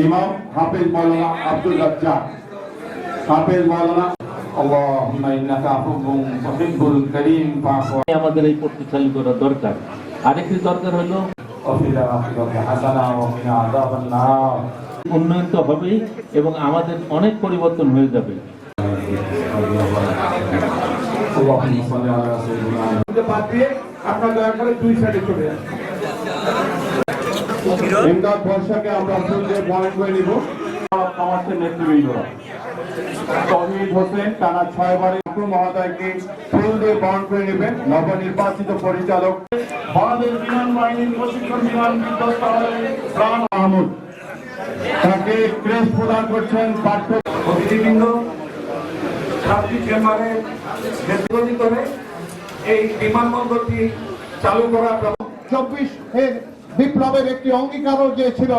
ইমাম হাফেজ মাওলানা আব্দুল রাজ্জাক, হাফেজ মাওলানা আল্লাহুম্মা ইন্নাকা আফুউন তুহিব্বুল কারীম ফাআফু। আমাদের এই পড়তে চালু করা দরকার। আরেকটি দরকার হলো উন্নয়ন তো হবেই এবং আমাদের অনেক পরিবর্তন হয়ে যাবে। ইমদাদ বর্ষাকে আমরা ফুল দিয়ে বরণ করে নিব। সমাজের নেতৃবৃন্দ তৌহিদ হোসেন টানা 6 বারে মহোদয়কে ফুল দিয়ে বরণ করে নেবেন। নবনির্বাচিত পরিচালক বাংলাদেশ বিমান বাহিনীর প্রশিক্ষণ বিমান বিধ্বস্ত প্রাণ মাহমুদ, তাকে ক্রেস্ট প্রদান করছেন পাঠ্য অতিথিবৃন্দ। সাতটি চেম্বারে নেতৃত্ব করে এই বিমানবন্দরটি চালু করা 24 বিপ্লবের একটি অঙ্গীকারও যে ছিল।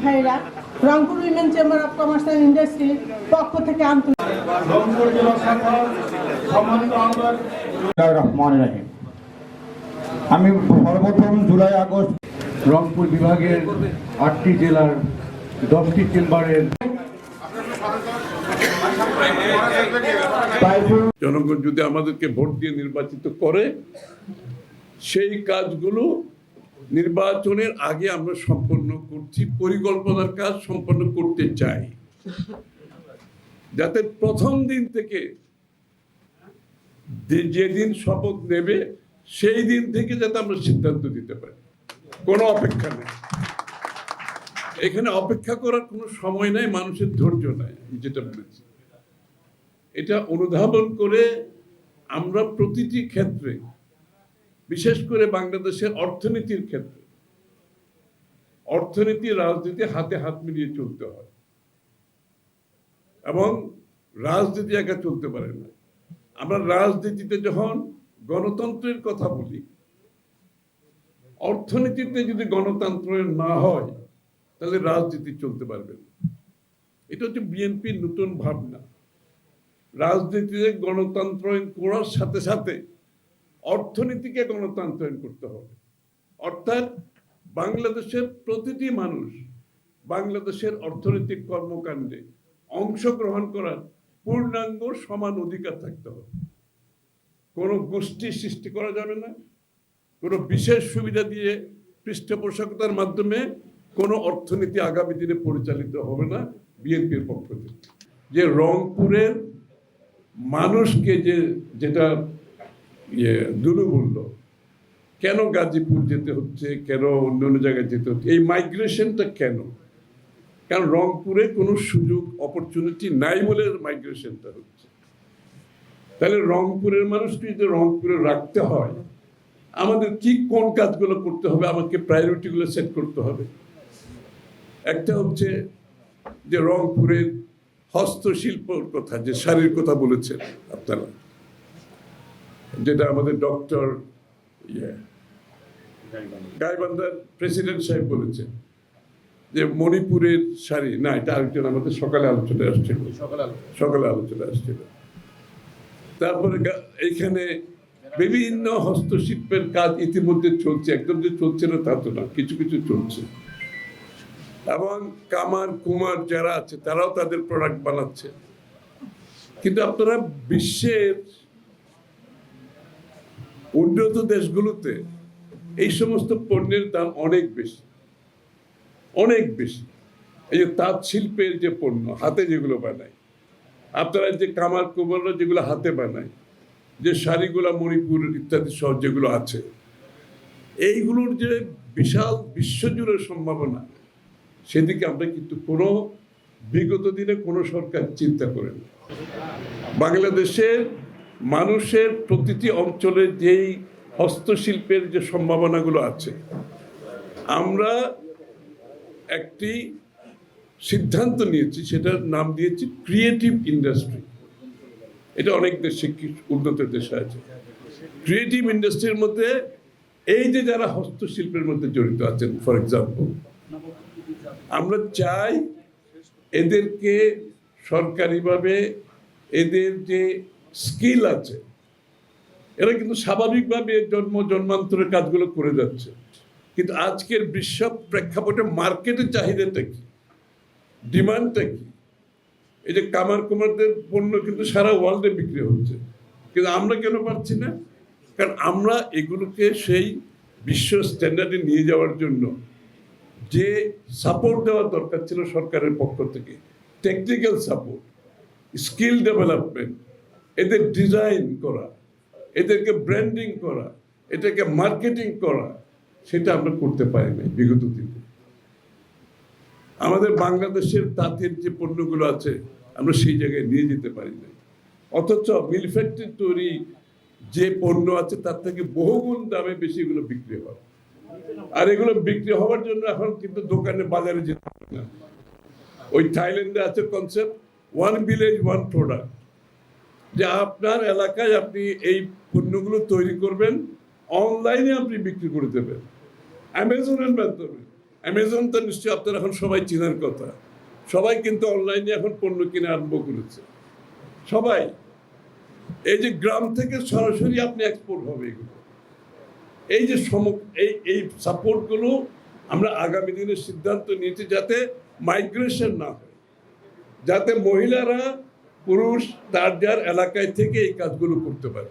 ভাইরা, Rangpur women chamber of commerce and industry পক্ষ থেকে রংপুর জেলা শাখার সম্মানিত আহ্বায়ক রহমান রাহিম। আমি সর্বপ্রথম জুলাই আগস্ট রংপুর বিভাগের 8টি জেলার 10টি চেম্বারের জনগণ যদি আমাদেরকে ভোট দিয়ে নির্বাচিত করে, সেই কাজগুলো নির্বাচনের আগে আমরা সম্পন্ন করছি, পরিকল্পনার কাজ সম্পন্ন করতে চাই, যাতে প্রথম দিন থেকে যেদিন শপথ নেবে সেই দিন থেকে যাতে আমরা সিদ্ধান্ত দিতে পারি। কোনো অপেক্ষা নেই, এখানে অপেক্ষা করার কোনো সময় নাই, মানুষের ধৈর্য নাই। যেটা বলেছি এটা অনুধাবন করে আমরা প্রতিটি ক্ষেত্রে, বিশেষ করে বাংলাদেশের অর্থনীতির ক্ষেত্রে, অর্থনীতি রাজনীতি হাতে হাত মিলিয়ে চলতে হয় এবং রাজনীতি একা চলতে পারে না। আমরা রাজনীতিতে যখন গণতন্ত্রের কথা বলি, অর্থনীতিতে যদি গণতন্ত্রের না হয় তাহলে রাজনীতি চলতে পারবে না। এটা হচ্ছে বিএনপির নতুন ভাবনা। রাজনীতিতে গণতন্ত্রায়ন করার সাথে সাথে অর্থনীতিকে গণতন্ত্রায়ন করতে হবে। অর্থাৎ বাংলাদেশের প্রতিটি মানুষ বাংলাদেশের অর্থনৈতিক কর্মকাণ্ডে অংশগ্রহণ করার পূর্ণাঙ্গ সমান অধিকার থাকতে হবে। কোনো গোষ্ঠী সৃষ্টি করা যাবে না, কোনো বিশেষ সুবিধা দিয়ে পৃষ্ঠপোষকতার মাধ্যমে কোনো অর্থনীতি আগামী দিনে পরিচালিত হবে না বিএনপির পক্ষ থেকে। যে রংপুরের মানুষকে যেটা দুলু বলল, কেন গাজীপুর যেতে হচ্ছে, কেন অন্য অন্য জায়গায় যেতে হচ্ছে, এই মাইগ্রেশনটা কেন? কারণ রংপুরে কোনো সুযোগ অপরচুনিটি নাই বলে মাইগ্রেশনটা হচ্ছে। তাহলে রংপুরের মানুষকে যদি রংপুরে রাখতে হয়, আমাদের কোন কাজগুলো করতে হবে, আমাকে প্রায়োরিটিগুলো সেট করতে হবে। একটা হচ্ছে যে রংপুরের হস্তশিল্পর কথা, যে শাড়ির কথা বলেছেন আপনারা, যেটা আমাদের ডক্টর গাইবান্ধার প্রেসিডেন্ট সাহেব বলেছেন যে মণিপুরের শাড়ি না, এটা আরেকজন আমাদের সকালে আলোচনায় আসছিল। তারপরে এইখানে বিভিন্ন হস্তশিল্পের কাজ ইতিমধ্যে চলছে, একদম যে চলছে না তা তো না, কিছু কিছু চলছে। এবং কামার কুমার যারা আছে তারাও তাদের প্রোডাক্ট বানাচ্ছে। কিন্তু আপনারা বিশ্বের উন্নত দেশগুলোতে এই সমস্ত পণ্যের দাম অনেক বেশি, অনেক বেশি। এই যে তাঁত শিল্পের যে পণ্য, হাতে যেগুলো বানায়, আপনারা যে কামার কুমাররা যেগুলো হাতে বানায়, যে শাড়িগুলো মণিপুর ইত্যাদি সহ যেগুলো আছে, এইগুলোর যে বিশাল বিশ্বজুড়ে সম্ভাবনা, সেদিকে আমরা কিন্তু কোনো বিগত দিনে কোনো সরকার চিন্তা করেনি। বাংলাদেশের মানুষের প্রতিটি অঞ্চলে যেই হস্তশিল্পের যে সম্ভাবনাগুলো আছে, আমরা একটি সিদ্ধান্ত নিয়েছি, সেটার নাম দিয়েছি ক্রিয়েটিভ ইন্ডাস্ট্রি। এটা অনেক দেশ, উন্নত দেশে আছে। ক্রিয়েটিভ ইন্ডাস্ট্রির মধ্যে এই যে যারা হস্তশিল্পের মধ্যে জড়িত আছেন, ফর এক্সাম্পল, আমরা চাই এদেরকে সরকারিভাবে এদের যে স্কিল আছে, এরা কিন্তু স্বাভাবিকভাবে জন্মান্তরের কাজগুলো করে যাচ্ছে, কিন্তু আজকের বিশ্ব প্রেক্ষাপটে মার্কেটের চাহিদাটা কি, ডিমান্ডটা কি? এই যে কামার কুমারদের পণ্য কিন্তু সারা ওয়ার্ল্ডে বিক্রি হচ্ছে, কিন্তু আমরা কেন পারছি না? কারণ আমরা এগুলোকে সেই বিশ্ব স্ট্যান্ডার্ডে নিয়ে যাওয়ার জন্য যে সাপোর্ট দেওয়ার দরকার ছিল সরকারের পক্ষ থেকে, টেকনিক্যাল সাপোর্ট, স্কিল ডেভেলপমেন্ট, এদের ডিজাইন করা, এদেরকে ব্র্যান্ডিং করা, এটাকে মার্কেটিং করা, সেটা আমরা করতে পারি না বিগত দিনে। আমাদের বাংলাদেশের তাঁতের যে পণ্যগুলো আছে আমরা সেই জায়গায় নিয়ে যেতে পারি না, অথচ মিল ফ্যাক্টরি তৈরি যে পণ্য আছে তার থেকে বহুগুণ দামে বেশি এগুলো বিক্রি হয়। আর এগুলো বিক্রি হওয়ার জন্য এখন কিন্তু দোকানে বাজারে যেতে হবে না। ওই থাইল্যান্ডে আছে concept one village one product, যে আপনার এলাকায় আপনি এই পণ্যগুলো তৈরি করবেন, অনলাইনে আপনি বিক্রি করে দেবেন অ্যামাজনের মাধ্যমে। অ্যামাজন তো নিশ্চয়ই আপনারা এখন সবাই চেনার কথা, সবাই কিন্তু অনলাইনে এখন পণ্য কিনে আরম্ভ করেছে সবাই। এই যে গ্রাম থেকে সরাসরি আপনি এক্সপোর্ট হবে এগুলো, এই যে এই সাপোর্টগুলো আমরা আগামী দিনে সিদ্ধান্ত নিয়েছি যাতে মাইগ্রেশন না হয়, যাতে মহিলারা পুরুষ তার যার এলাকায় থেকে এই কাজগুলো করতে পারে।